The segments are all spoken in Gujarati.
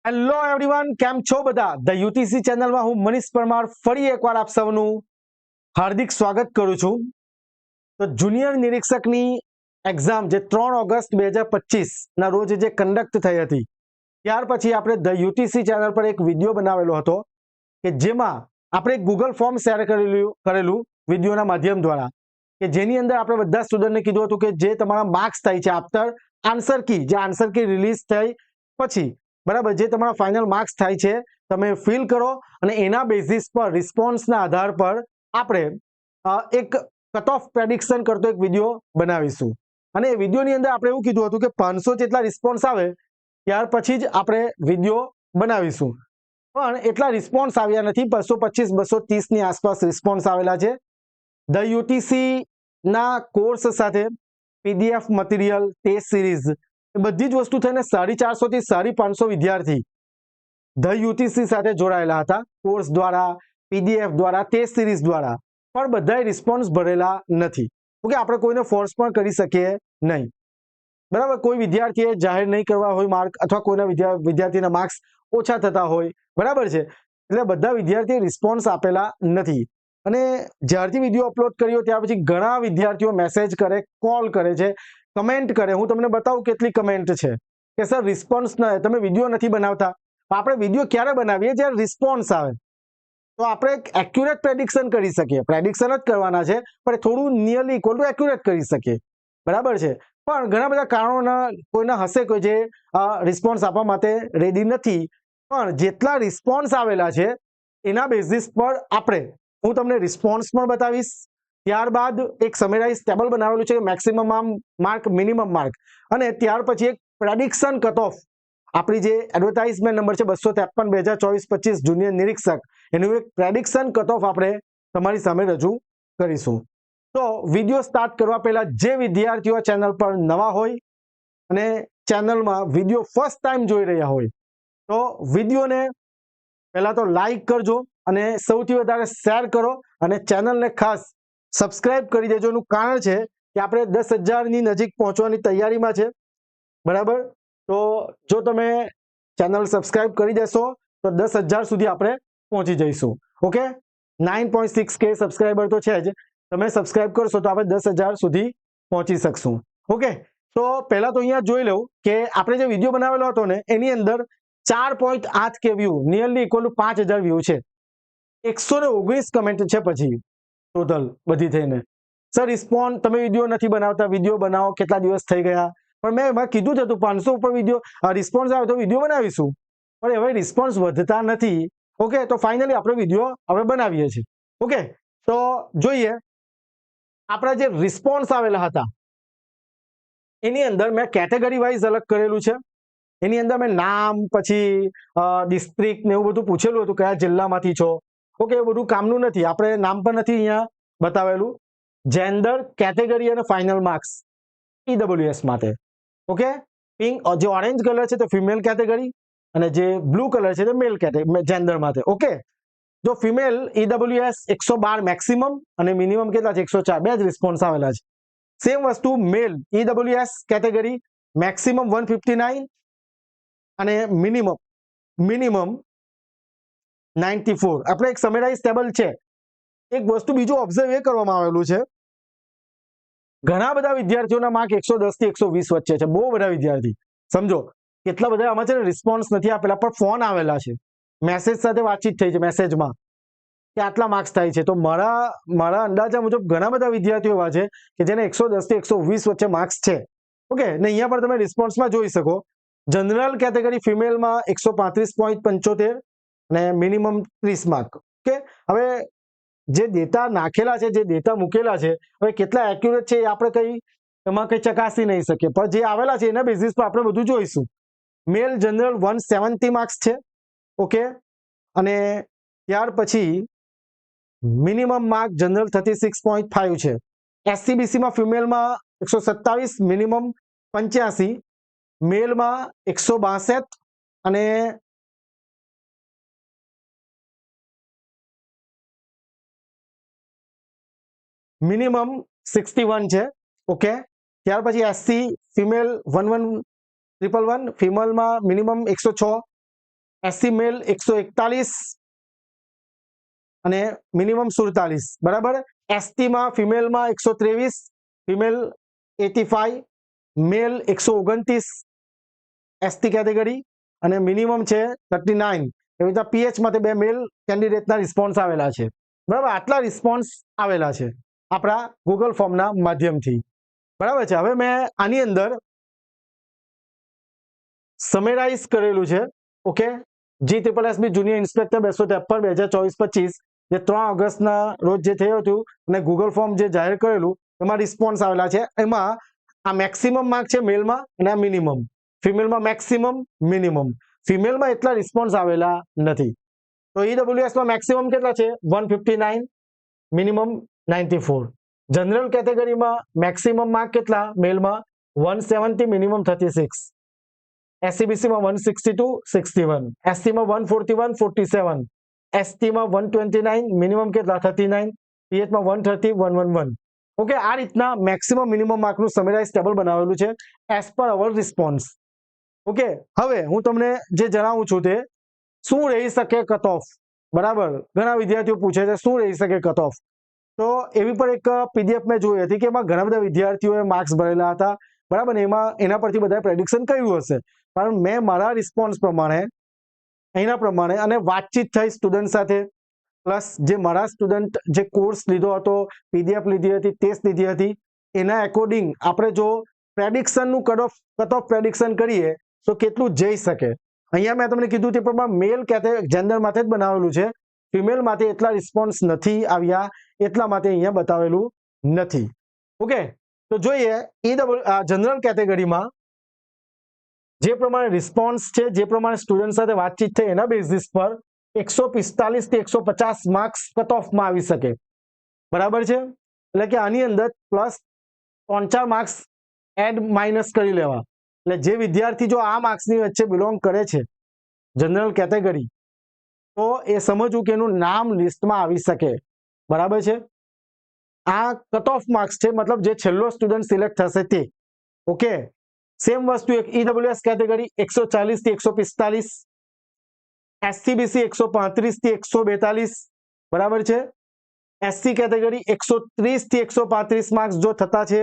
હેલો એવરીવન, કેમ છો બધા? ધ યુટીસી ચેનલમાં હું મનીષ પરમાર ફરી એકવાર આપ સૌનું હાર્દિક સ્વાગત કરું છું. તો જુનિયર નિરીક્ષકની એક્ઝામ જે 3 ઓગસ્ટ 2025 ના રોજ જે કન્ડક્ટ થઈ હતી, ત્યાર પછી આપણે ધ યુટીસી ચેનલ પર એક વિડીયો બનાવેલો હતો કે જેમાં આપણે ગૂગલ ફોર્મ શેર કરેલું વિડીયોના માધ્યમ દ્વારા, કે જેની અંદર આપણે બધા સ્ટુડન્ટને કીધું હતું કે જે તમારા માર્ક્સ થાય છે આફ્ટર આન્સર કી, જે આન્સર કી રિલીઝ થઈ પછી, બરાબર, જે તમારા ફાઇનલ માર્ક્સ થાય છે તમે ફિલ કરો અને એના બેઝિસ પર રિસ્પોન્સના આધાર પર આપણે એક કટ ઓફ પ્રેડિક્શન કરતો એક વિડીયો બનાવીશું. અને એ વિડીયોની અંદર આપણે એવું કીધું હતું કે 500 જેટલા રિસ્પોન્સ આવે ત્યાર પછી જ આપણે વિડીયો બનાવીશું. પણ એટલા રિસ્પોન્સ આવ્યા નથી. 225 230 ની આસપાસ રિસ્પોન્સ આવેલા છે. ધ યુટીસી ના કોર્સ સાથે પીડીએફ મટીરિયલ, ટેસ્ટ સિરીઝ, બધી જ વસ્તુ થઈને 450 થી 550 વિદ્યાર્થી ધ યુટીસી સાથે જોડાયેલા હતા, કોર્સ દ્વારા, પીડીએફ દ્વારા, ટેસ્ટ સિરીઝ દ્વારા. પણ બધાએ રિસ્પોન્સ ભરેલા નથી. ઓકે, આપણે કોઈને ફોર્સ પણ કરી શકીએ નહીં, બરાબર. કોઈ વિદ્યાર્થીએ જાહેર નહીં કરવા હોય માર્ક, અથવા કોઈના વિદ્યાર્થીના માર્ક્સ ઓછા થતા હોય, બરાબર છે, એટલે બધા વિદ્યાર્થીએ રિસ્પોન્સ આપેલા નથી. અને જ્યારથી વિડીયો અપલોડ કર્યો ત્યાર પછી ઘણા વિદ્યાર્થીઓ મેસેજ કરે, કોલ કરે છે, કમેન્ટ કરે. હું તમને બતાવું કેટલી કમેન્ટ છે કે સર રિસ્પોન્સ ન, તમે વિડીયો નથી બનાવતા. આપણે વિડીયો ક્યારે બનાવીએ? જ્યારે રિસ્પોન્સ આવે તો આપણે એક એક્યુરેટ પ્રેડિક્શન કરી શકીએ. પ્રેડિક્શન જ કરવાના છે પણ થોડું નિયરલી ઇક્વલ ટુ એક્યુરેટ કરી શકીએ, બરાબર છે. પણ ઘણા બધા કારણોના કોઈના હશે કોઈ જે રિસ્પોન્સ આપવા માટે રેડી નથી. પણ જેટલા રિસ્પોન્સ આવેલા છે એના બેઝિસ પર હું તમને રિસ્પોન્સ પણ બતાવીશ. ત્યારબાદ એક સમરાઇઝ ટેબલ બનાવેલું છે, મેક્સિમમ માર્ક, મિનિમમ માર્ક, અને ત્યાર પછી એક પ્રેડિક્શન કટ ઓફ, આપણી જે એડવર્ટાઇઝમેન્ટ નંબર છે 253 2024-25 જુનિયર નિરીક્ષક, એનું એક પ્રેડિક્શન કટ ઓફ આપણે તમારી સામે રજૂ કરીશું. તો વિડીયો સ્ટાર્ટ કરવા પહેલા જે વિદ્યાર્થીઓ ચેનલ પર નવા હોય અને ચેનલમાં વિડીયો ફર્સ્ટ ટાઈમ જોઈ રહ્યા હોય તો વિડીયોને પહેલા તો લાઈક કરજો અને સૌથી વધારે શેર કરો અને ચેનલને ખાસ સબસ્ક્રાઇબ કરી દેજો. એનું કારણ છે કે આપણે 10,000ની નજીક પહોંચવાની તૈયારીમાં છે, બરાબર. તો જો તમે ચેનલ સબસ્ક્રાઇબ કરી દેશો તો 10,000 સુધી આપણે પહોંચી જઈશું. ઓકે, 9.6K સબસ્ક્રાઇબર તો છે જ. તમે સબસ્ક્રાઇબ કરશો તો આપણે 10,000 સુધી પહોંચી શકશું. ઓકે, તો પહેલા તો અહીંયા જોઈ લઉં કે આપણે જે વિડીયો બનાવેલો હતો ને એની અંદર 4.8K view, nearly equal to 5,000 view છે. 119 કમેન્ટ છે પછી ટોટલ બધી થઈને. સર રિસ્પોન્સ, તમે વિડીયો નથી બનાવતા, વિડીયો બનાવો, કેટલા દિવસ થઈ ગયા. પણ મેં એમાં કીધું જ હતું 500 ઉપર વિડીયો રિસ્પોન્સ આવે તો વિડીયો બનાવીશું, પણ હવે રિસ્પોન્સ વધતા નથી. ઓકે, તો ફાઇનલી આપણે વિડીયો હવે બનાવીએ છીએ. ઓકે, તો જોઈએ આપણા જે રિસ્પોન્સ આવેલા હતા એની અંદર મેં કેટેગરી વાઇઝ અલગ કરેલું છે. એની અંદર મેં નામ, પછી ડિસ્ટ્રિક્ટ ને એવું બધું પૂછેલું હતું, કયા જિલ્લામાંથી છો. ઓકે, એ બધું કામનું નથી, આપણે નામ પણ નથી અહીંયા બતાવેલું. જેન્ડર, કેટેગરી અને ફાઇનલ માર્ક્સ ઈડબ્લ્યુએસ માટે. ઓકે, પિંક, જે ઓરેન્જ કલર છે તે ફિમેલ કેટેગરી અને જે બ્લુ કલર છે તે મેલ કેટેગરી, જેન્ડર માટે. ઓકે, જો ફિમેલ ઈડબ્લ્યુએસ 112 મેક્સિમમ અને મિનિમમ કેટલા છે? 104. બે જ રિસ્પોન્સ આવેલા છે. સેમ વસ્તુ મેલ ઈડબ્લ્યુએસ કેટેગરી મેક્સિમમ 159 અને મિનિમમ 94. આપણે એક સમરાઇઝ ટેબલ છે. એક વસ્તુ બીજું ઓબ્ઝર્વ એ કરવામાં આવેલું છે, ઘણા બધા વિદ્યાર્થીઓના માર્ક 110 થી 120 વચ્ચે છે. બહુ બધા વિદ્યાર્થી, સમજો કેટલા બધા આમાં છે ને રિસ્પોન્સ નથી આપેલા, પણ ફોન આવેલા છે, મેસેજ સાથે વાતચીત થઈ છે, મેસેજમાં કે આટલા માર્ક્સ થાય છે. તો મારા અંદાજા મુજબ ઘણા બધા વિદ્યાર્થીઓ એવા છે કે જેને 110 થી 120 વચ્ચે માર્ક્સ છે. ઓકે, ને અહીંયા પણ તમે રિસ્પોન્સમાં જોઈ શકો, જનરલ કેટેગરી ફિમેલમાં 135.75 અને મિનિમમ 30 માર્ક. ઓકે, હવે જે ડેટા નાખેલા છે, જે ડેટા મૂકેલા છે, હવે કેટલા એક્યુરેટ છે એ આપણે એમાં કંઈ ચકાસી નહીં શકીએ, પણ જે આવેલા છે એના બેઝિસ પર આપણે બધું જોઈશું. મેલ જનરલ 170 માર્ક્સ છે. ઓકે, અને ત્યાર પછી મિનિમમ માર્ક જનરલ 36.5 છે. એસસીબીસીમાં ફિમેલમાં 127, મિનિમમ 85, મેલમાં 162 અને મિનિમમ 61 છે. ઓકે, ત્યાર પછી એસસી ફિમેલ 1111, ફિમેલમાં મિનિમમ 106 SC મેલ 141 અને મિનિમમ 47, બરાબર. ST માં ફિમેલમાં 123, ફિમેલ 85, મેલ 129 ST કેટેગરી અને મિનિમમ છે 39. એવી રીતે PH માંથી 2 મેલ કેન્ડિડેટના રિસ્પોન્સ આવેલા છે, બરાબર. આટલા રિસ્પોન્સ આવેલા છે આપણા ગૂગલ ફોર્મના માધ્યમથી, બરાબર છે. હવે મેં આની અંદર સમરાઇઝ કરેલું છે, ઓકે. GSSB જુનિયર ઇન્સ્પેક્ટર 253/2024-25 જે 3 ઓગસ્ટના રોજ જે થયું હતું અને ગૂગલ ફોર્મ જે જાહેર કરેલું એમાં રિસ્પોન્સ આવેલા છે. એમાં આ મેક્સિમમ માર્ક છે મેલમાં અને આ મિનિમમ. ફિમેલમાં મેક્સિમમ, મિનિમમ. ફિમેલમાં એટલા રિસ્પોન્સ આવેલા નથી. તો EWSમાં મેક્સિમમ કેટલા છે? 159, મિનિમમ 94. જનરલ કેટેગરીમાં મેક્સિમમ માર્ક કેટલા? મેલમાં 170, મિનિમમ 36. SCBCમાં 162, 61. SCમાં 141, 47. STમાં 129, મિનિમમ કેટલા? 39. PHમાં 130, 111. ઓકે, આ રીતના મેક્સિમમ મિનિમમ માર્કનું સમરાઇઝ ટેબલ બનાવેલું છે એઝ પર અવર રિસ્પોન્સ. ઓકે, હવે હું તમને જે જણાવું છું તે શું રહી શકે કટ ઓફ, બરાબર. ઘણા વિદ્યાર્થીઓ પૂછે છે શું રહી શકે કટ ઓફ. તો એવી પણ એક PDF મેં જોઈ હતી કે એમાં ઘણા બધા વિદ્યાર્થીઓએ માર્ક્સ ભરેલા હતા, બરાબર ને. એના પરથી બધાએ પ્રેડિક્શન કર્યું હશે, પણ મેં મારા રિસ્પોન્સ પ્રમાણે એના પ્રમાણે અને વાતચીત થઈ સ્ટુડન્ટ સાથે, પ્લસ જે મારા સ્ટુડન્ટ જે કોર્સ લીધો હતો, PDF લીધી હતી, ટેસ્ટ લીધી હતી, એના એકોર્ડિંગ આપણે જો પ્રેડિક્શનનું કટ ઓફ પ્રેડિક્શન કરીએ તો કેટલું જઈ શકે. અહીંયા મેં તમને કીધું તે પ્રમાણે મેલ જેન્ડર માટે જ બનાવેલું છે, ફિમેલ માટે એટલા રિસ્પોન્સ નથી આવ્યા, એટલા માટે અહીંયા બતાવેલું નથી. ઓકે, તો જોઈએ જનરલ કેટેગરીમાં જે પ્રમાણે રિસ્પોન્સ છે, જે પ્રમાણે સ્ટુડન્ટ સાથે વાતચીત થઈ એના બેઝિસ પર 145 થી 150 માર્ક્સ કટ ઓફમાં આવી શકે, બરાબર છે. એટલે કે આની અંદર પ્લસ 3-4 માર્ક્સ એડ માઇનસ કરી લેવા. એટલે જે વિદ્યાર્થી જો આ માર્ક્સની વચ્ચે બિલોંગ કરે છે જનરલ કેટેગરી, તો એ સમજવું કે એનું નામ લિસ્ટમાં આવી શકે, બરાબર છે. આ કટ ઓફ માર્ક્સ છે, મતલબ જે છેલ્લો સ્ટુડન્ટ સિલેક્ટ થશે તે. ઓકે, સેમ વસ્તુ એક EWS કેટેગરી 140 થી 145, SCBC 135 થી 142, બરાબર છે. SC કેટેગરી 130 થી 135 માર્ક્સ જો થતા છે,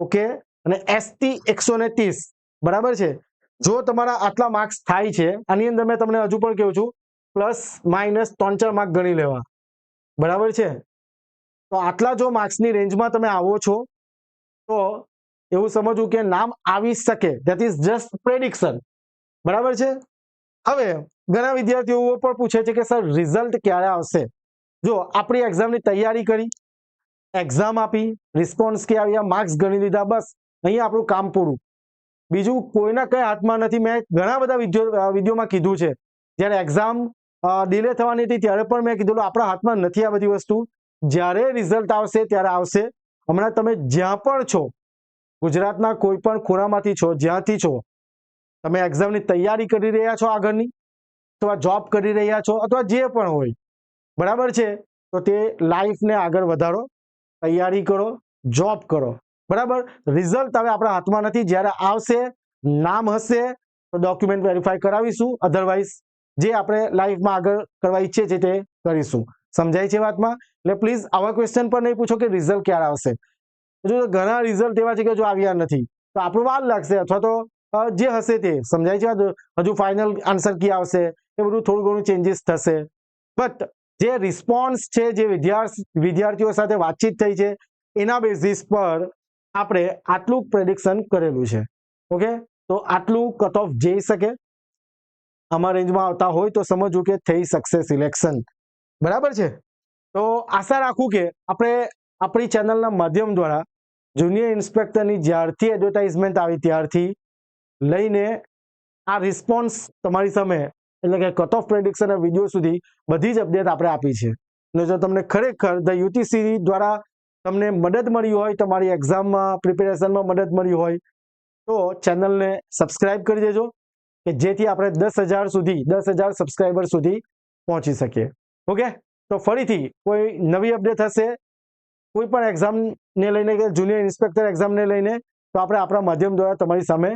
ઓકે. અને ST 130, બરાબર છે. જો તમારા આટલા માર્ક્સ થાય છે, આની અંદર મેં તમને હજુ પણ કહું છું પ્લસ માઇનસ 3-4 માર્ક ગણી લેવા, બરાબર છે. તો આટલા જો માર્ક્સની રેન્જમાં તમે આવો છો તો એવું સમજવું કે નામ આવી શકે, ધેટ ઇઝ જસ્ટ પ્રેડિક્શન, બરાબર છે. હવે ઘણા વિદ્યાર્થીઓ પણ પૂછે છે કે સર રિઝલ્ટ ક્યારે આવશે. જો આપણી એક્ઝામની તૈયારી કરી, એક્ઝામ આપી, રિસ્પોન્સ કે આવ્યા, માર્ક્સ ગણી લીધા, બસ અહીંયા આપણું કામ પૂરું. બીજું કોઈના કઈ હાથમાં નથી. મેં ઘણા બધા વિડીયોમાં કીધું છે, જ્યારે એક્ઝામ ડિલે થવાની હતી ત્યારે પણ મેં કીધું આપણા હાથમાં નથી આ બધી વસ્તુ. જ્યારે રિઝલ્ટ આવશે ત્યારે આવશે. હમણાં તમે જ્યાં પણ છો, ગુજરાતના કોઈ પણ ખૂણામાંથી છો, જ્યાંથી છો, તમે એક્ઝામની તૈયારી કરી રહ્યા છો આગળની, અથવા જોબ કરી રહ્યા છો, અથવા જે પણ હોય, બરાબર છે. તો તે લાઈફને આગળ વધારો, તૈયારી કરો, જોબ કરો, બરાબર. રિઝલ્ટ હવે આપણા હાથમાં નથી. જ્યારે આવશે, નામ હશે તો ડોક્યુમેન્ટ વેરીફાઈ કરાવીશું, અધરવાઇઝ જે આપણે લાઈફમાં આગળ કરવા ઈચ્છીએ છીએ તે કરીશું. સમજાય છે વાતમાં? એટલે પ્લીઝ આવા ક્વેશ્ચન પર નહીં પૂછો કે રિઝલ્ટ ક્યારે આવશે. જો ઘણા રિઝલ્ટ એવા છે કે જો આવ્યા નથી તો આપણું વાર લાગશે, અથવા તો જે હશે તે. સમજાય છે? હજુ ફાઇનલ આન્સર કી આવશે એ બધું થોડું ઘણું ચેન્જીસ થશે. બટ જે રિસ્પોન્સ છે, જે વિદ્યાર્થીઓ સાથે વાતચીત થઈ છે, એના બેઝિસ પર આપણે આટલું પ્રેડિક્શન કરેલું છે. ઓકે, તો આટલું કટ ઓફ જઈ શકે. આમાં રેન્જમાં આવતા હોય તો સમજવું કે થઈ શકશે સિલેક્શન, બરાબર છે. તો આશા રાખું કે આપણે આપણી ચેનલના માધ્યમ દ્વારા જુનિયર ઇન્સ્પેક્ટરની જ્યારથી એડવર્ટાઇઝમેન્ટ આવી ત્યારથી લઈને આ રિસ્પોન્સ તમારી સામે, એટલે કે કટ ઓફ પ્રેડિક્શન વિડીયો સુધી બધી જ અપડેટ આપણે આપી છે. અને જો તમને ખરેખર ધ UTC દ્વારા તમને મદદ મળી હોય, તમારી એક્ઝામમાં પ્રિપેરેશનમાં મદદ મળી હોય, તો ચેનલને સબસ્ક્રાઇબ કરી દેજો કે જેથી આપણે 10,000 સબસ્ક્રાઇબર સુધી પહોંચી શકીએ. ઓકે, તો ફરીથી કોઈ નવી અપડેટ હશે કોઈ પણ એક્ઝામને લઈને કે જુનિયર ઇન્સ્પેક્ટર એક્ઝામને લઈને, તો આપણે આપણા માધ્યમ દ્વારા તમારી સામે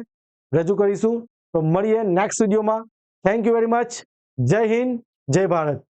રજૂ કરીશું. તો મળીએ નેક્સ્ટ વિડીયોમાં. Thank you very much. જય હિન્દ, જય ભારત.